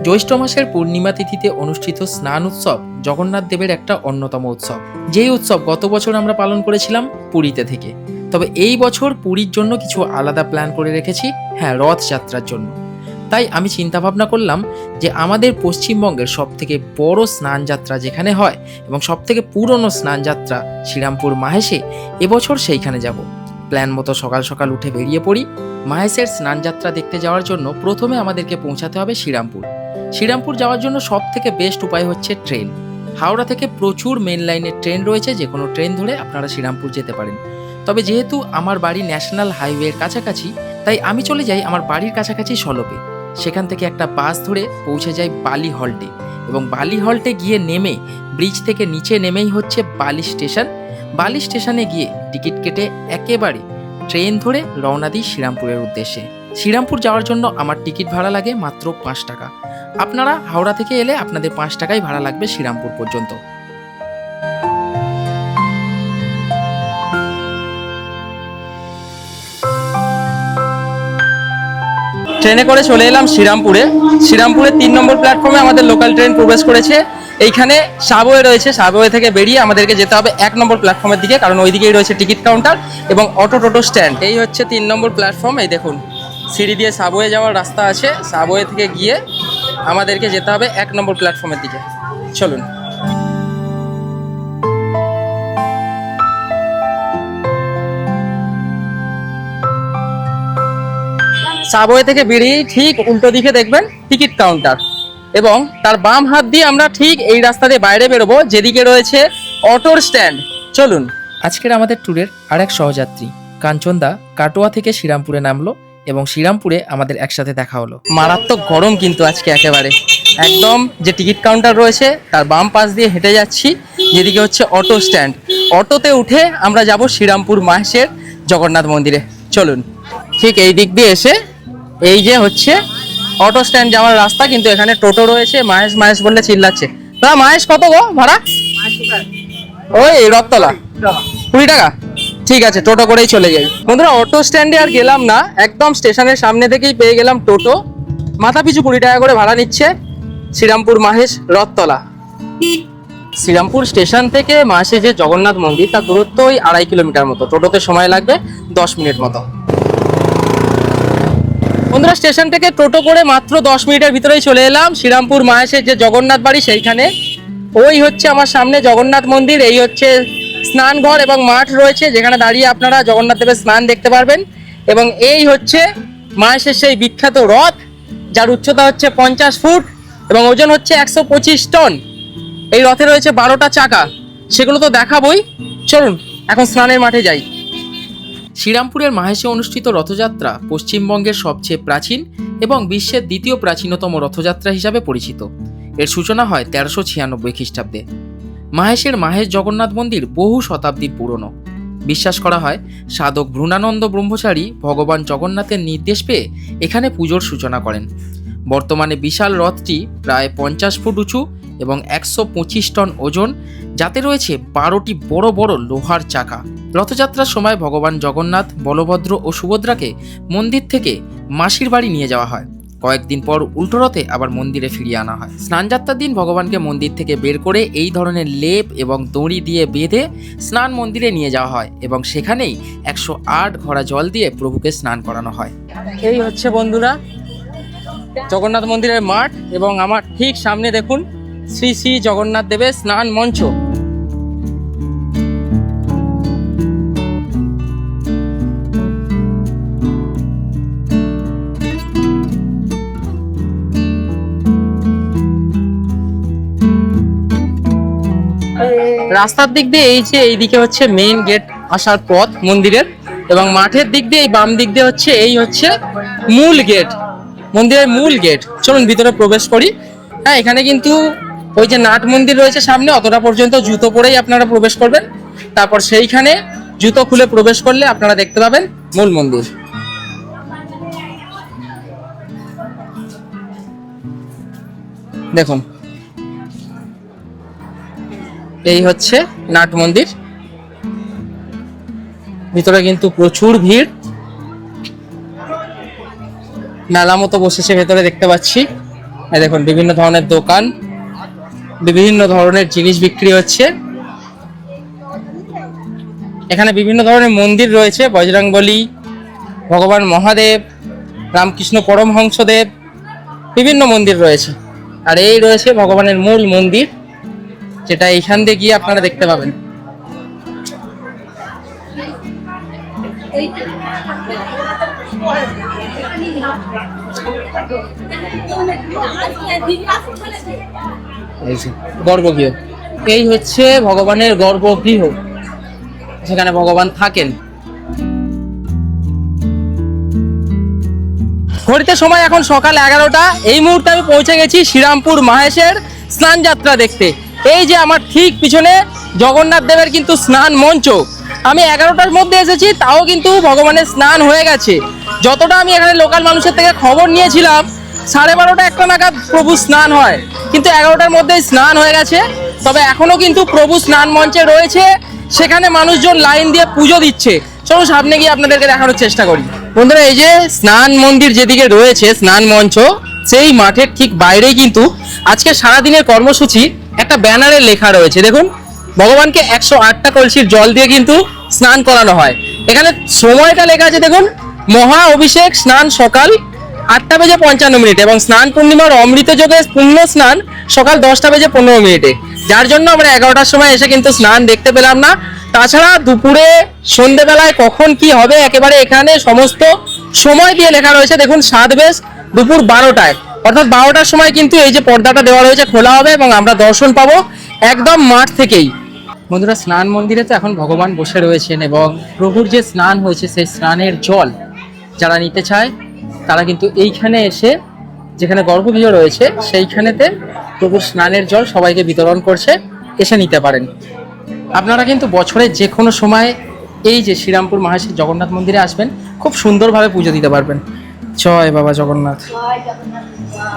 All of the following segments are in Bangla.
জ্যৈষ্ঠ মাসের পূর্ণিমা তিথিতে অনুষ্ঠিত স্নান উৎসব জগন্নাথ দেবের একটা অন্যতম উৎসব, যেই উৎসব গত বছর আমরা পালন করেছিলাম পুরীতে থেকে। তবে এই বছর পুরীর জন্য কিছু আলাদা প্ল্যান করে রেখেছি, হ্যাঁ, রথযাত্রার জন্য। তাই আমি চিন্তা ভাবনা করলাম যে আমাদের পশ্চিমবঙ্গের সব থেকে বড় স্নান যাত্রা যেখানে হয় এবং সব থেকে পুরনো স্নান যাত্রা শ্রীরামপুর মাহেশে, এবছর সেইখানে যাব। প্ল্যান মতো সকাল সকাল উঠে বেরিয়ে পড়ি। মাহেশের স্নান যাত্রা দেখতে যাওয়ার জন্য প্রথমে আমাদেরকে পৌঁছাতে হবে শ্রীরামপুর। শ্রীরামপুর যাওয়ার জন্য সব থেকে বেস্ট উপায় হচ্ছে ট্রেন। হাওড়া থেকে প্রচুর মেন লাইনের ট্রেন রয়েছে, যে কোনো ট্রেন ধরে আপনারা শ্রীরামপুর যেতে পারেন। তবে যেহেতু আমার বাড়ি ন্যাশনাল হাইওয়ের কাছাকাছি, তাই আমি চলে যাই আমার বাড়ির কাছাকাছি সলপে। সেখান থেকে একটা বাস ধরে পৌঁছে যাই বালি হল্টে, এবং বালি হল্টে গিয়ে নেমে ব্রিজ থেকে নিচে নেমেই হচ্ছে বালি স্টেশন। বালি স্টেশনে গিয়ে টিকিট কেটে একেবারে ট্রেন ধরে রওনা দিই শ্রীরামপুরের উদ্দেশ্যে। শ্রীরামপুর যাওয়ার জন্য আমার টিকিট ভাড়া লাগে মাত্র 5 টাকা। আপনারা হাওড়া থেকে এলে আপনাদের 5 টাকাই ভাড়া লাগবে শ্রীরামপুর পর্যন্ত। ট্রেনে করে চলে এলাম শ্রীরামপুরে। শ্রীরামপুরের 3 নম্বর প্ল্যাটফর্মে আমাদের লোকাল ট্রেন প্রবেশ করেছে। এইখানে সাবওয়ে রয়েছে, সাবওয়ে থেকে বেরিয়ে আমাদেরকে যেতে হবে 1 নম্বর প্ল্যাটফর্মের দিকে, কারণ ওই দিকেই রয়েছে টিকিট কাউন্টার এবং টোটো স্ট্যান্ড। এই হচ্ছে 3 নম্বর প্ল্যাটফর্ম। এই দেখুন, সিঁড়ি দিয়ে সাবওয়ে যাওয়ার রাস্তা আছে। সাবওয়ে থেকে গিয়ে আমাদেরকে যেতে হবে 1 নম্বর প্ল্যাটফর্মের দিকে। চলুন। সাবওয়ে থেকে বেরিয়ে ঠিক উল্টো দিকে দেখবেন টিকিট কাউন্টার, এবং তার বাম হাত দিয়ে আমরা ঠিক এই রাস্তা দিয়ে বাইরে বেরোবো, যেদিকে রয়েছে অটোর স্ট্যান্ড। চলুন। আজকের আমাদের ট্যুরের আরেক সহযাত্রী কাঞ্চনদা কাটোয়া থেকে শ্রীরামপুরে নামলো, এবং শ্রীরামপুরে আমাদের একসাথে দেখা হলো। মারাত্মক গরম কিন্তু আজকে একেবারে। একদম যে টিকিট কাউন্টার রয়েছে তার বাম পাশ দিয়ে হেঁটে যাচ্ছি, যেদিকে হচ্ছে অটো স্ট্যান্ড। অটোতে উঠে আমরা যাব শ্রীরামপুর মাহেশের জগন্নাথ মন্দিরে। চলুন। ঠিক এই দিক দিয়ে এসে এই যে হচ্ছে অটো স্ট্যান্ড যাওয়ার রাস্তা, কিন্তু এখানে টোটো রয়েছে। মাহেশ মাহেশ বললে চিল্লাচ্ছে। তা মাহেশ কত গো ভাড়া? ওই রথতলা 20 টাকা। ঠিক আছে, টোটো করেই চলে যাই। বন্ধুরা, অটো স্ট্যান্ডে আর গেলাম না, একদম স্টেশনের সামনে থেকেই পেয়ে গেলাম টোটো। মাথা পিছু 20 টাকা করে ভাড়া নিচ্ছে। শ্রীরামপুর মাহেশ রথতলা। শ্রীরামপুর স্টেশন থেকে মাহেশের যে জগন্নাথ মন্দির তার দূরত্ব ওই 2.5 কিলোমিটার মতো। টোটোতে সময় লাগবে 10 মিনিট মতো। বন্ধুরা, স্টেশন থেকে টোটো করে মাত্র 10 মিনিটের ভিতরেই চলে এলাম শ্রীরামপুর মাহেশের যে জগন্নাথ বাড়ি সেইখানে। ওই হচ্ছে আমার সামনে জগন্নাথ মন্দির, এই হচ্ছে স্নানঘর এবং মাঠ রয়েছে, যেখানে দাঁড়িয়ে আপনারা জগন্নাথ দেবের স্নান দেখতে পারবেন। এবং এই হচ্ছে মাহেশের সেই বিখ্যাত রথ, যার উচ্চতা হচ্ছে 50 ফুট এবং ওজন হচ্ছে 125 টন। এই রথে রয়েছে 12টা চাকা, সেগুলো তো দেখাবই। চলুন এখন স্নানের মাঠে যাই। শ্রীরামপুরের মাহেশে অনুষ্ঠিত রথযাত্রা পশ্চিমবঙ্গের সবচেয়ে প্রাচীন এবং বিশ্বের দ্বিতীয় প্রাচীনতম রথযাত্রা হিসাবে পরিচিত। এর সূচনা হয় 1396 খ্রিস্টাব্দে। মাহেশের মাহেশ জগন্নাথ মন্দির বহু শতাব্দী পুরনো। বিশ্বাস করা হয় সাধক ভ্রূণানন্দ ব্রহ্মচারী ভগবান জগন্নাথের নির্দেশ পেয়ে এখানে পুজোর সূচনা করেন। বর্তমানে বিশাল রথটি প্রায় 50 ফুট উঁচু এবং 125 টন ওজন, যাতে রয়েছে 12টি বড় বড় লোহার চাকা। রথযাত্রার সময় ভগবান জগন্নাথ, বলভদ্র ও সুভদ্রাকে মন্দির থেকে মাসির বাড়ি নিয়ে যাওয়া হয়। কয়েকদিন পর উল্টো রথে আবার মন্দিরে ফিরিয়ে আনা হয়। স্নানযাত্রার দিন ভগবানকে মন্দির থেকে বের করে এই ধরনের লেপ এবং দড়ি দিয়ে বেঁধে স্নান মন্দিরে নিয়ে যাওয়া হয়, এবং সেখানেই 108 ঘড়া জল দিয়ে প্রভুকে স্নান করানো হয়। এই হচ্ছে বন্ধুরা জগন্নাথ মন্দিরের মাঠ, এবং আমার ঠিক সামনে দেখুন শ্রী শ্রী জগন্নাথ দেবের স্নান মঞ্চ। রাস্তার দিক দিয়ে এই যে এইদিকে হচ্ছে মেইন গেট আসার পথ মন্দিরের, এবং মাঠের দিক দিয়ে এই বাম দিক দিয়ে হচ্ছে এই হচ্ছে মূল গেট, মন্দিরের মূল গেট। চলুন ভিতরে প্রবেশ করি। হ্যাঁ, এখানে কিন্তু ওই যে নাট মন্দির রয়েছে সামনে, অতটা পর্যন্ত জুতো পরেই আপনারা প্রবেশ করবেন। তারপর সেইখানে জুতো খুলে প্রবেশ করলে আপনারা দেখতে পাবেন মূল মন্দির। দেখুন, এই হচ্ছে নাট মন্দির। ভিতরে কিন্তু প্রচুর ভিড়, মেলা মতো বসেছে ভেতরে দেখতে পাচ্ছি। এই দেখুন বিভিন্ন ধরনের দোকান, বিভিন্ন ধরনের জিনিস বিক্রি হচ্ছে। এখানে বিভিন্ন ধরনের মন্দির রয়েছে, বজরংবলী, ভগবান মহাদেব, রামকৃষ্ণ পরমহংসদেব, বিভিন্ন মন্দির রয়েছে। আর এই রয়েছে ভগবানের মূল মন্দির, যেটা এইখান দিয়ে গিয়ে আপনারা দেখতে পাবেন। গর্ভগৃহ, এই হচ্ছে ভগবানের গর্ভগৃহ, সেখানে ভগবান থাকেন। ঘড়িতে সময় এখন সকাল 11টা। এই মুহূর্তে আমি পৌঁছে গেছি শ্রীরামপুর মাহেশের স্নান যাত্রা দেখতে। এই যে আমার ঠিক পিছনে জগন্নাথ দেবের কিন্তু স্নান মঞ্চ। আমি 11টার মধ্যে এসেছি, তাও কিন্তু ভগবানের স্নান হয়ে গেছে। যতটা আমি এখানে লোকাল মানুষের থেকে খবর নিয়েছিলাম, 12:30 একটা নাগাদ প্রভু স্নান হয়, কিন্তু 11টার মধ্যেই স্নান হয়ে গেছে। তবে এখনো কিন্তু প্রভু স্নান মঞ্চে রয়েছে, সেখানে মানুষজন লাইন দিয়ে পুজো দিচ্ছে। চলো সামনে গিয়ে আপনাদেরকে দেখানোর চেষ্টা করি। বন্ধুরা, এই যে স্নান মন্দির যেদিকে রয়েছে, স্নান মঞ্চ, সেই মাঠের ঠিক বাইরেই কিন্তু আজকে সারাদিনের কর্মসূচি একটা ব্যানারে লেখা রয়েছে। দেখুন, ভগবানকে 108টা কলসির জল দিয়ে কিন্তু স্নান করানো হয়। এখানে সময়টা লেখা আছে, দেখুন, মহা অভিষেক স্নান সকাল 8:55 এবং স্নান পূর্ণিমার অমৃত যোগে পূর্ণ স্নান সকাল 10:15। যার জন্য আমরা 11টার সময় এসে কিন্তু স্নান দেখতে পেলাম না। তাছাড়া দুপুরে, সন্ধ্যেবেলায় কখন কি হবে একেবারে এখানে সমস্ত সময় দিয়ে লেখা রয়েছে। দেখুন, 7 বেশ দুপুর 12টায়, অর্থাৎ 12টার সময় কিন্তু এই যে পর্দাটা দেওয়া রয়েছে খোলা হবে এবং আমরা দর্শন পাবো একদম মাঠ থেকেই। বন্ধুরা, স্নান মন্দিরে তো এখন ভগবান বসে রয়েছেন এবং প্রভুর যে স্নান হয়েছে সেই স্নানের জল যারা নিতে চায় তারা কিন্তু এইখানে এসে, যেখানে গর্ভগৃহ রয়েছে সেইখানেতে প্রভুর স্নানের জল সবাইকে বিতরণ করছে, এসে নিতে পারেন। আপনারা কিন্তু বছরের যে কোনো সময় এই যে শ্রীরামপুর মাহেশের জগন্নাথ মন্দিরে আসবেন, খুব সুন্দরভাবে পুজো দিতে পারবেন। জয় বাবা জগন্নাথ।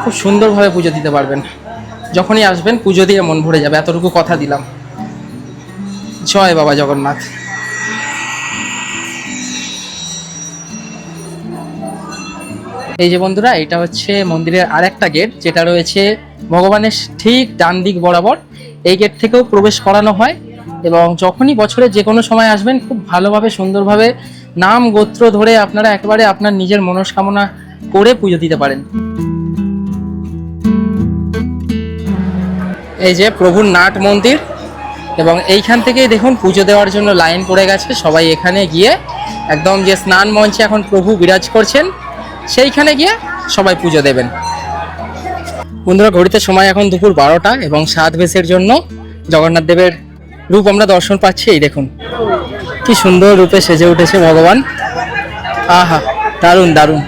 খুব সুন্দরভাবে পুজো দিতে পারবেন। যখনই আসবেন পুজো দিয়ে মন ভরে যাবে, এতটুকু কথা দিলাম। জয় বাবা জগন্নাথ। এই যে বন্ধুরা, এটা হচ্ছে মন্দিরের আরেকটা গেট, যেটা রয়েছে ভগবানের ঠিক ডান দিক বরাবর। এই গেট থেকেও প্রবেশ করানো হয় এবং যখনই বছরে যে কোনো সময় আসবেন, খুব ভালোভাবে সুন্দরভাবে নাম গোত্র ধরে আপনারা একেবারে আপনার নিজের মনস্কামনা করে পুজো দিতে পারেন। এই যে প্রভুর নাট মন্দির, এবং এইখান থেকেই দেখুন পুজো দেওয়ার জন্য লাইন পড়ে গেছে। সবাই এখানে গিয়ে একদম যে স্নান মঞ্চে এখন প্রভু বিরাজ করছেন সেইখানে গিয়ে সবাই পুজো দেবেন। বন্ধুরা, ঘড়িতে সময় এখন দুপুর 12টা এবং 7 বেশের জন্য জগন্নাথ দেবের রূপ আমরা দর্শন পাচ্ছি। এই দেখুন কি সুন্দর রূপে সেজে উঠেছে ভগবান। আহা, দারুণ দারুণ।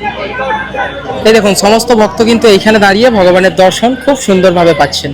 এই দেখুন, সমস্ত ভক্ত কিন্তু এইখানে দাঁড়িয়ে ভগবানের দর্শন খুব সুন্দরভাবে পাচ্ছেন।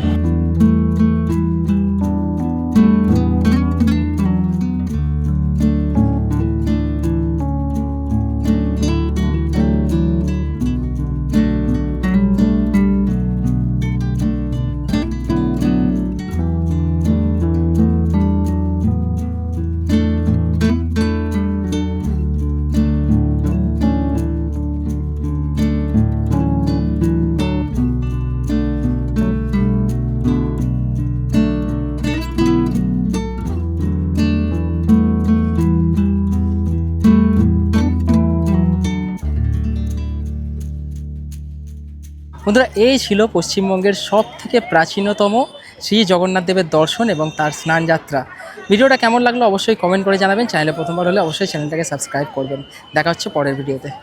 বন্ধুরা, এই ছিল পশ্চিমবঙ্গের সব থেকে প্রাচীনতম শ্রী জগন্নাথ দেবের দর্শন এবং তার স্নান যাত্রা। ভিডিওটা কেমন লাগলো অবশ্যই কমেন্ট করে জানাবেন। চ্যানেলে প্রথমবার হলে অবশ্যই চ্যানেলটাকে সাবস্ক্রাইব করবেন। দেখা হচ্ছে পরের ভিডিওতে।